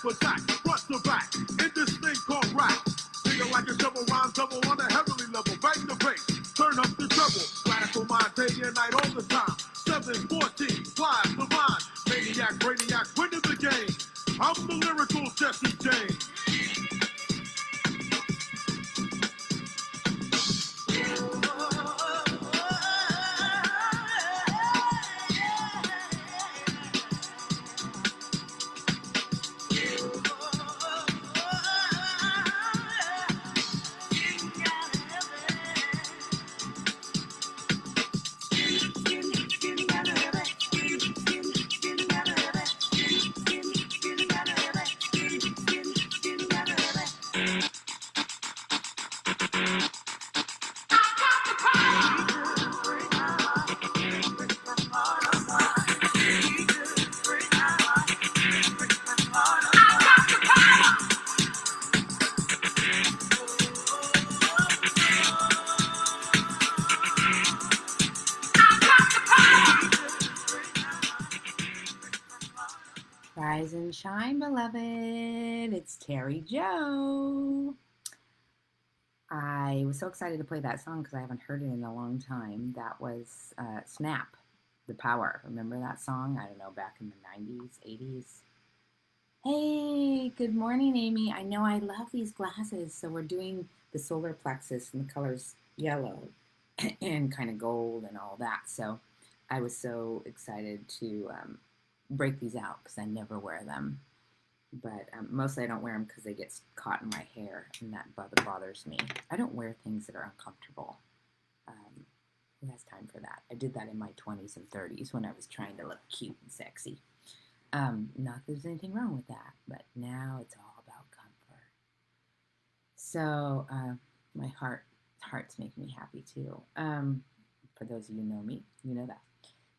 for that, front to back, in this thing called rap. Feel like a double rhyme double on a heavenly level. Bang the bass, turn up the treble. Radical mind day and night all the time. 714, flies the mind. Maniac, brainiac, winning the game. I'm the lyrical Jesse James. Rise and shine, beloved. It's Terry Joe. I was so excited to play that song because I haven't heard it in a long time. That was Snap, The Power. Remember that song? I don't know, back in the 90s, 80s. Hey, good morning, Amy. I know I love these glasses. So we're doing the solar plexus and the colors yellow and kind of gold and all that. So I was so excited to break these out because I never wear them. But mostly I don't wear them because they get caught in my hair, and that bothers me. I don't wear things that are uncomfortable. Who has time for that? I did that in my 20s and 30s when I was trying to look cute and sexy. Not that there's anything wrong with that, but now it's all about comfort. So my heart's making me happy too. For those of you who know me, you know that.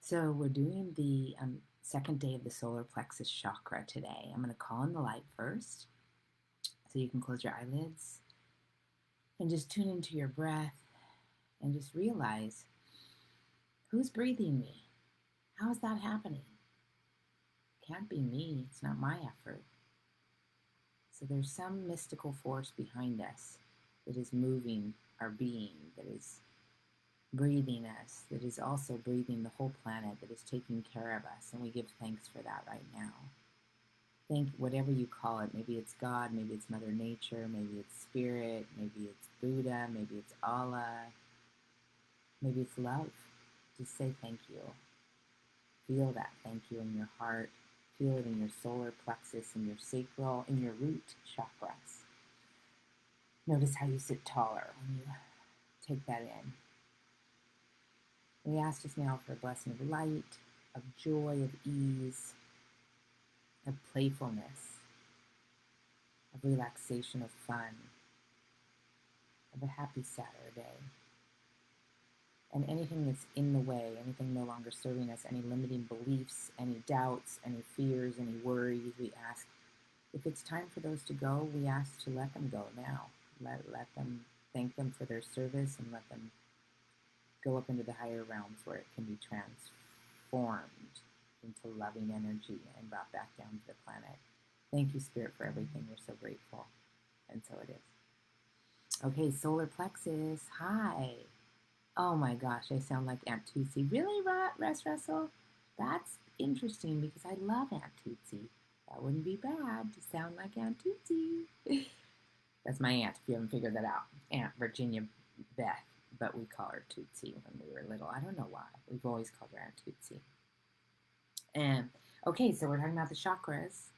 So we're doing the second day of the solar plexus chakra today. I'm going to call in the light first, so you can close your eyelids and just tune into your breath and just realize, who's breathing me? How is that happening? Can't be me. It's not my effort. So there's some mystical force behind us that is moving our being, that is breathing us, that is also breathing the whole planet, that is taking care of us, and we give thanks for that right now. Thank whatever you call it. Maybe it's God, maybe it's Mother Nature, maybe it's Spirit, maybe it's Buddha, maybe it's Allah, maybe it's love. Just say thank you. Feel that thank you in your heart. Feel it in your solar plexus, in your sacral, in your root chakras. Notice how you sit taller when you take that in. We ask just now for a blessing of light, of joy, of ease, of playfulness, of relaxation, of fun, of a happy Saturday. And anything that's in the way, anything no longer serving us, any limiting beliefs, any doubts, any fears, any worries, we ask, if it's time for those to go, we ask to let them go now. Let them, thank them for their service, and let them go up into the higher realms where it can be transformed into loving energy and brought back down to the planet. Thank you, Spirit, for everything. We're so grateful. And so it is. Okay, solar plexus. Hi. Oh my gosh, I sound like Aunt Tootsie. Really, Russ Russell? That's interesting because I love Aunt Tootsie. That wouldn't be bad to sound like Aunt Tootsie. That's my aunt, if you haven't figured that out. Aunt Virginia Beth. But we call her Tootsie when we were little. I don't know why. We've always called her Aunt Tootsie. And okay, so we're talking about the chakras.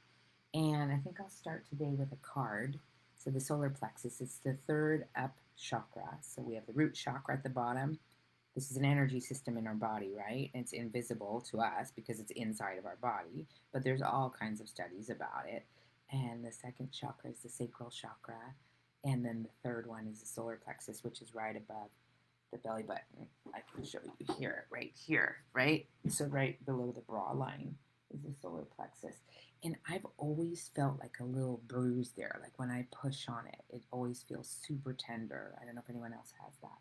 And I think I'll start today with a card. So the solar plexus, it's the third up chakra. So we have the root chakra at the bottom. This is an energy system in our body, right? And it's invisible to us because it's inside of our body. But there's all kinds of studies about it. And the second chakra is the sacral chakra. And then the third one is the solar plexus, which is right above the belly button. I can show you here, right here, right? So right below the bra line is the solar plexus. And I've always felt like a little bruise there. Like when I push on it, it always feels super tender. I don't know if anyone else has that.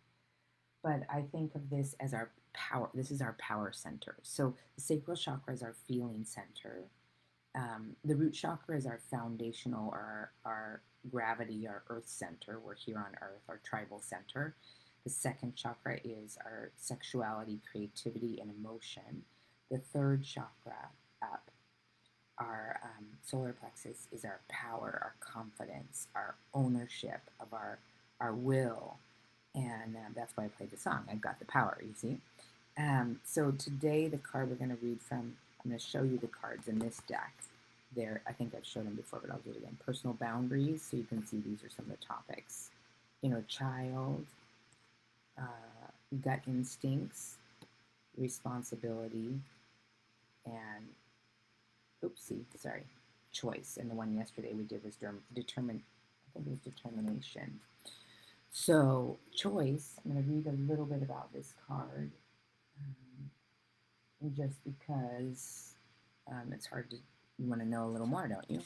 But I think of this as our power. This is our power center. So the sacral chakra is our feeling center. The root chakra is our foundational, or our gravity, our earth center. We're here on earth, our tribal center. The second chakra is our sexuality, creativity, and emotion. The third chakra up, our solar plexus, is our power, our confidence, our ownership of our will. And that's why I played the song. I've got the power, you see. So today, the card we're going to read from, I'm going to show you the cards in this deck. There, I think I've showed them before, but I'll do it again. Personal boundaries, so you can see these are some of the topics. Inner child, gut instincts, responsibility, and choice. And the one yesterday we did was I think it was determination. So choice, I'm going to read a little bit about this card, just because it's hard to, you want to know a little more, don't you?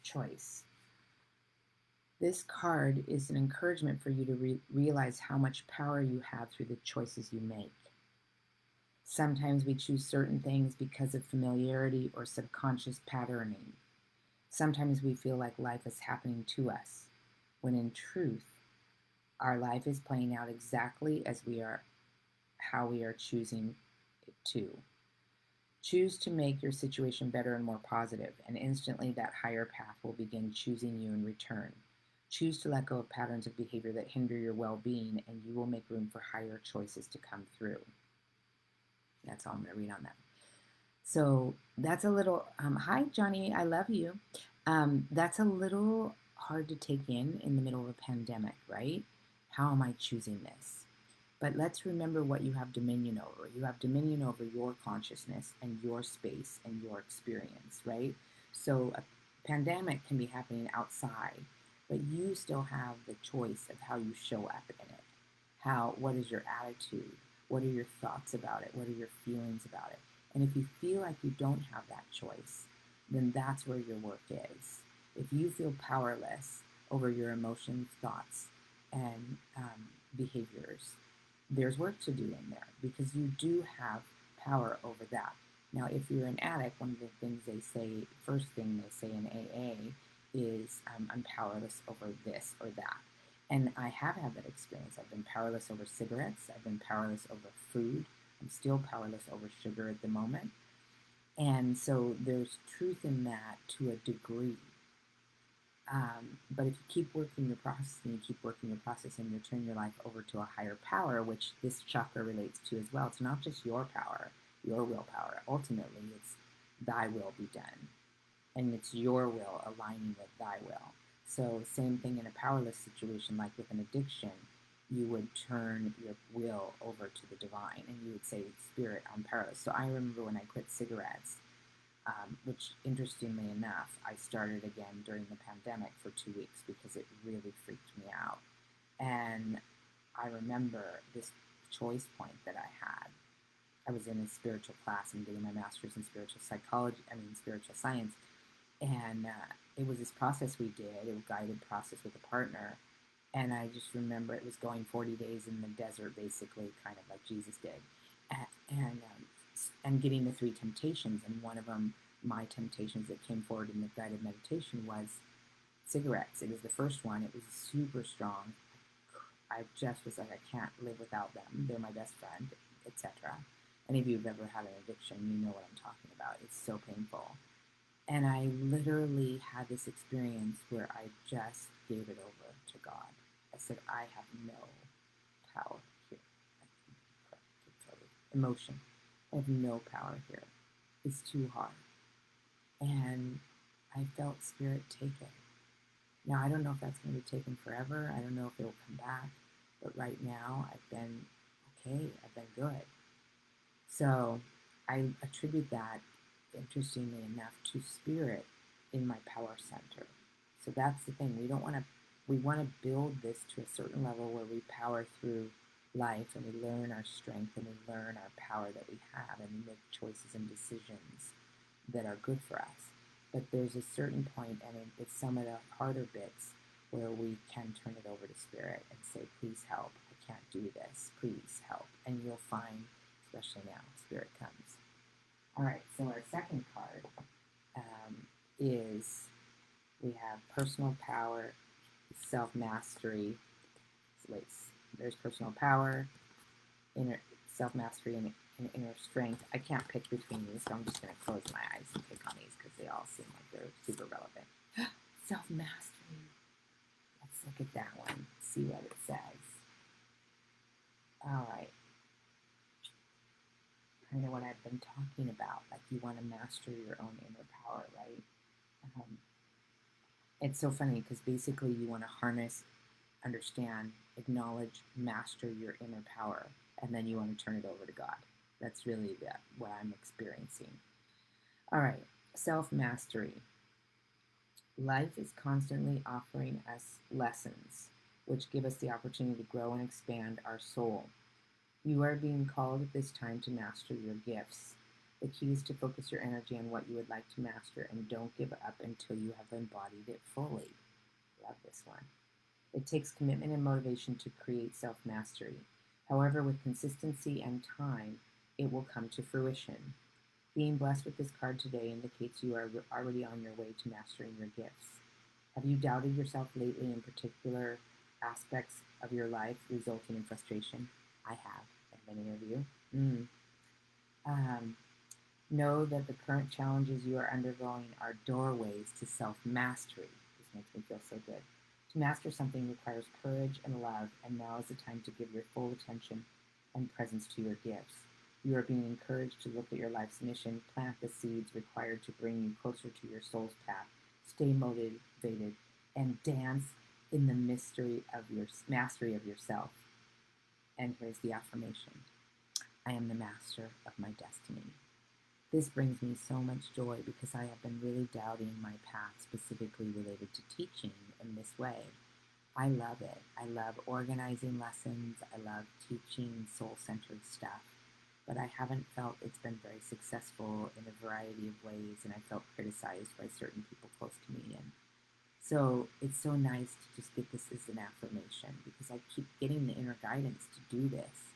Choice. This card is an encouragement for you to realize how much power you have through the choices you make. Sometimes we choose certain things because of familiarity or subconscious patterning. Sometimes we feel like life is happening to us, when in truth, our life is playing out exactly as how we are choosing it to. Choose to make your situation better and more positive, and instantly that higher path will begin choosing you in return. Choose to let go of patterns of behavior that hinder your well-being, and you will make room for higher choices to come through. That's all I'm going to read on that. So that's a little, hi Johnny, I love you. That's a little hard to take in the middle of a pandemic, right? How am I choosing this? But let's remember what you have dominion over. You have dominion over your consciousness and your space and your experience, right? So a pandemic can be happening outside, but you still have the choice of how you show up in it. What is your attitude? What are your thoughts about it? What are your feelings about it? And if you feel like you don't have that choice, then that's where your work is. If you feel powerless over your emotions, thoughts, and behaviors, there's work to do in there, because you do have power over that. Now, if you're an addict, one of the things first thing they say in AA is, I'm powerless over this or that. And I have had that experience. I've been powerless over cigarettes. I've been powerless over food. I'm still powerless over sugar at the moment. And so there's truth in that to a degree. But if you keep working your process and you turn your life over to a higher power, which this chakra relates to as well, it's not just your power, your willpower. Ultimately, it's thy will be done. And it's your will aligning with thy will. So same thing in a powerless situation, like with an addiction, you would turn your will over to the divine and you would say, Spirit, I'm powerless. So I remember when I quit cigarettes, which interestingly enough, I started again during the pandemic for 2 weeks because it really freaked me out. And I remember this choice point that I had. I was in a spiritual class and getting my master's in spiritual science. And it was this process we did, a guided process with a partner. And I just remember it was going 40 days in the desert, basically, kind of like Jesus did. And getting the 3 temptations. And one of them, my temptations that came forward in the guided meditation, was cigarettes. It was the first one. It was super strong. I just was like, I can't live without them. They're my best friend, etc. Any of you who've ever had an addiction, you know what I'm talking about. It's so painful. And I literally had this experience where I just gave it over to God. I said, I have no power here. Emotion. I have no power here. It's too hard. And I felt Spirit take it. Now, I don't know if that's going to be taken forever. I don't know if it will come back. But right now, I've been okay. I've been good. So I attribute that, interestingly enough, to Spirit in my power center. So that's the thing. We want to build this to a certain level where we power through life and we learn our strength and we learn our power that we have and we make choices and decisions that are good for us. But there's a certain point, and it's some of the harder bits where we can turn it over to Spirit and say, please help. I can't do this. Please help. And you'll find, especially now, Spirit comes. All right, so our second card is we have personal power, self-mastery. So wait, there's personal power, inner self-mastery, and inner strength. I can't pick between these, so I'm just going to close my eyes and pick on these because they all seem like they're super relevant. Self-mastery. Let's look at that one, see what it says. All right. Kind of what I've been talking about, like you want to master your own inner power, right? It's so funny because basically you want to harness, understand, acknowledge, master your inner power, and then you want to turn it over to God. That's really what I'm experiencing. All right, self-mastery. Life is constantly offering us lessons, which give us the opportunity to grow and expand our soul. You are being called at this time to master your gifts. The key is to focus your energy on what you would like to master and don't give up until you have embodied it fully. Love this one. It takes commitment and motivation to create self-mastery. However, with consistency and time, it will come to fruition. Being blessed with this card today indicates you are already on your way to mastering your gifts. Have you doubted yourself lately in particular aspects of your life, resulting in frustration? I have, and many of you. Know that the current challenges you are undergoing are doorways to self-mastery. This makes me feel so good. To master something requires courage and love, and now is the time to give your full attention and presence to your gifts. You are being encouraged to look at your life's mission, plant the seeds required to bring you closer to your soul's path, stay motivated, and dance in the mystery of your mastery of yourself. And here's the affirmation. I am the master of my destiny. This brings me so much joy because I have been really doubting my path specifically related to teaching in this way. I love it. I love organizing lessons. I love teaching soul-centered stuff. But I haven't felt it's been very successful in a variety of ways, and I felt criticized by certain people close to me. And so it's so nice to just get this as an affirmation because I keep getting the inner guidance to do this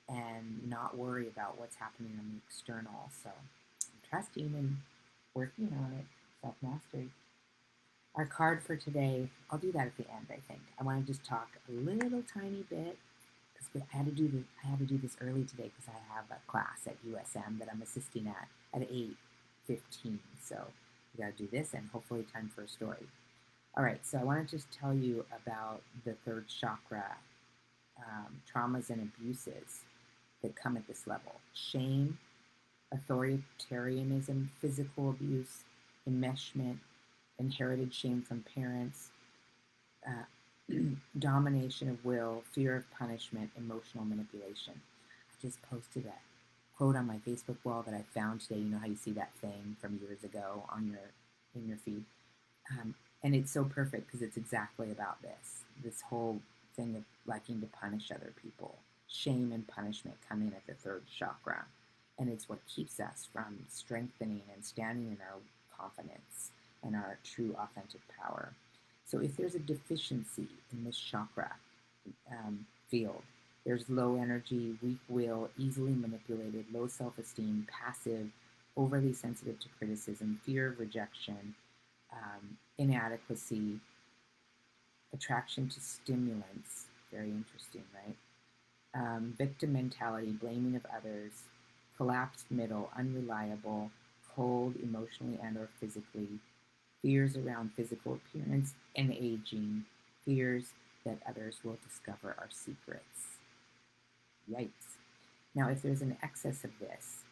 and not worry about what's happening on the external. So I'm trusting and working on it. Self-mastery. Our card for today, I'll do that at the end, I think. I want to just talk a little tiny bit because I had to do this early today because I have a class at USM that I'm assisting at 8:15. So we got to do this and hopefully time for a story. All right, so I want to just tell you about the third chakra, traumas and abuses that come at this level. Shame, authoritarianism, physical abuse, enmeshment, inherited shame from parents, domination of will, fear of punishment, emotional manipulation. I just posted a quote on my Facebook wall that I found today. You know how you see that thing from years ago on in your feed? And it's so perfect because it's exactly about this whole thing of liking to punish other people. Shame and punishment come in at the third chakra, and it's what keeps us from strengthening and standing in our confidence and our true authentic power. So if there's a deficiency in this chakra field, there's low energy, weak will, easily manipulated, low self-esteem, passive, overly sensitive to criticism, fear of rejection, inadequacy, attraction to stimulants, very interesting, right? Victim mentality, blaming of others, collapsed middle, unreliable, cold emotionally and or physically, fears around physical appearance and aging, fears that others will discover our secrets. Yikes. Now, if there's an excess of this,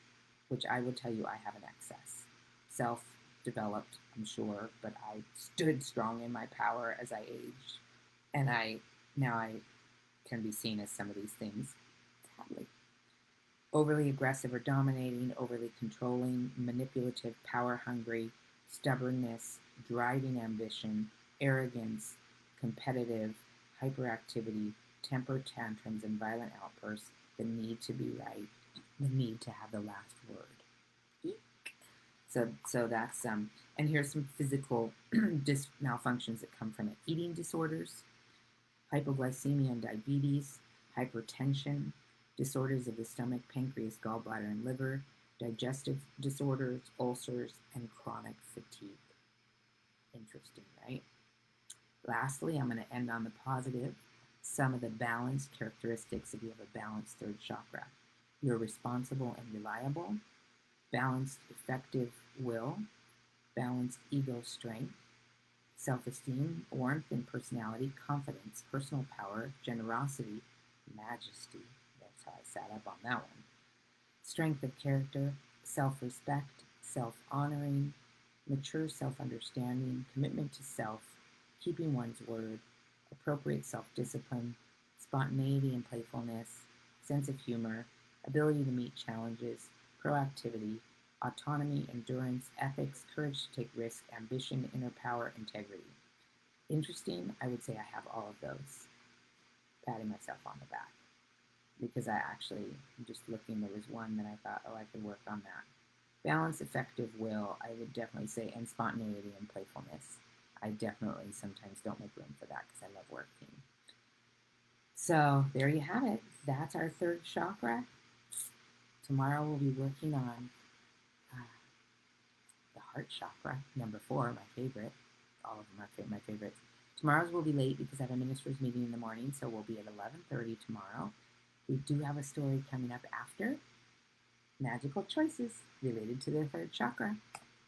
which I would tell you I have an excess, self-developed, I'm sure, but I stood strong in my power as I aged, and now I can be seen as some of these things, sadly. Overly aggressive or dominating, overly controlling, manipulative, power-hungry, stubbornness, driving ambition, arrogance, competitive, hyperactivity, temper tantrums and violent outbursts, the need to be right, the need to have the last word. Eek. So that's and here's some physical malfunctions that come from it: eating disorders, hypoglycemia and diabetes, hypertension, disorders of the stomach, pancreas, gallbladder, and liver, digestive disorders, ulcers, and chronic fatigue. Interesting, right? Lastly, I'm going to end on the positive. Some of the balanced characteristics if you have a balanced third chakra. You're responsible and reliable, balanced effective will, balanced ego strength, self-esteem, warmth and personality, confidence, personal power, generosity, majesty. That's how I sat up on that one. Strength of character, self-respect, self-honoring, mature self-understanding, commitment to self, keeping one's word, appropriate self-discipline, spontaneity and playfulness, sense of humor, ability to meet challenges, proactivity, autonomy, endurance, ethics, courage to take risks, ambition, inner power, integrity. Interesting, I would say I have all of those. Patting myself on the back. Because I actually, just looking, there was one that I thought, oh, I could work on that. Balance, effective will, I would definitely say, and spontaneity and playfulness. I definitely sometimes don't make room for that because I love working. So there you have it. That's our third chakra. Tomorrow we'll be working on the heart chakra, number 4, my favorite. All of them are my favorites. Tomorrow's will be late because I have a minister's meeting in the morning, so we'll be at 11:30 tomorrow. We do have a story coming up after, magical choices related to the third chakra.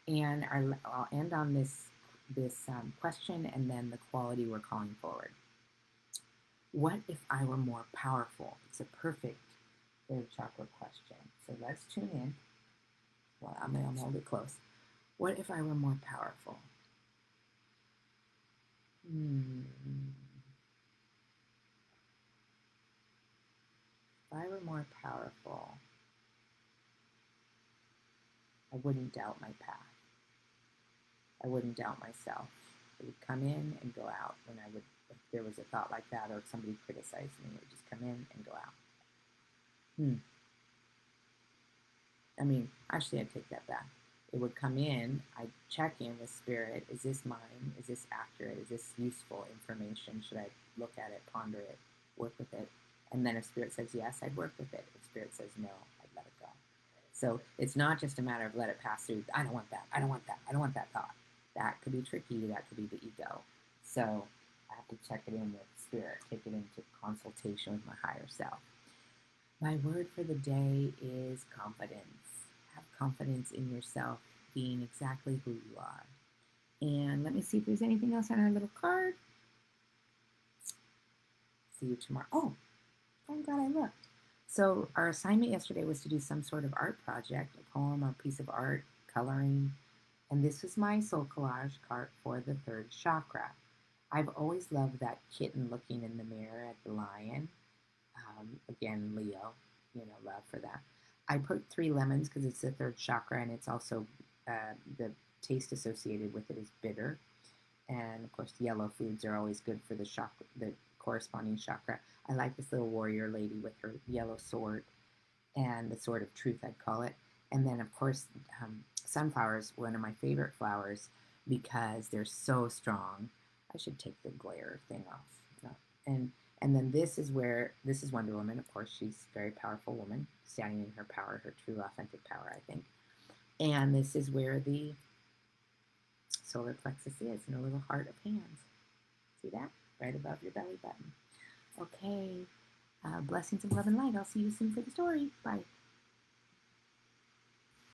And I'll end on this question and then the quality we're calling forward. What if I were more powerful? It's a perfect third chakra question. So let's tune in. Well, I'm going to hold it close. What if I were more powerful? If I were more powerful, I wouldn't doubt my path. I wouldn't doubt myself. It would come in and go out when I would, if there was a thought like that or if somebody criticized me, it would just come in and go out. I mean, actually, I take that back. It would come in, I'd check in with spirit. Is this mine? Is this accurate? Is this useful information? Should I look at it, ponder it, work with it? And then if spirit says yes, I'd work with it. If spirit says no, I'd let it go. So it's not just a matter of let it pass through. I don't want that. I don't want that. I don't want that thought. That could be tricky. That could be the ego. So I have to check it in with spirit, take it into consultation with my higher self. My word for the day is confidence. Have confidence in yourself being exactly who you are. And let me see if there's anything else on our little card. See you tomorrow. Oh, thank God I looked. So our assignment yesterday was to do some sort of art project, a poem or a piece of art, coloring. And this was my soul collage card for the third chakra. I've always loved that kitten looking in the mirror at the lion. Again, Leo, love for that. I put 3 lemons because it's the third chakra, and it's also the taste associated with it is bitter. And of course, yellow foods are always good for the chakra, the corresponding chakra. I like this little warrior lady with her yellow sword and the sword of truth, I'd call it. And then, of course, sunflowers, one of my favorite flowers because they're so strong. I should take the glare thing off. No. And then this is Wonder Woman. Of course, she's a very powerful woman, standing in her power, her true, authentic power, I think. And this is where the solar plexus is, in a little heart of hands. See that? Right above your belly button. Okay. Blessings of love and light. I'll see you soon for the story. Bye.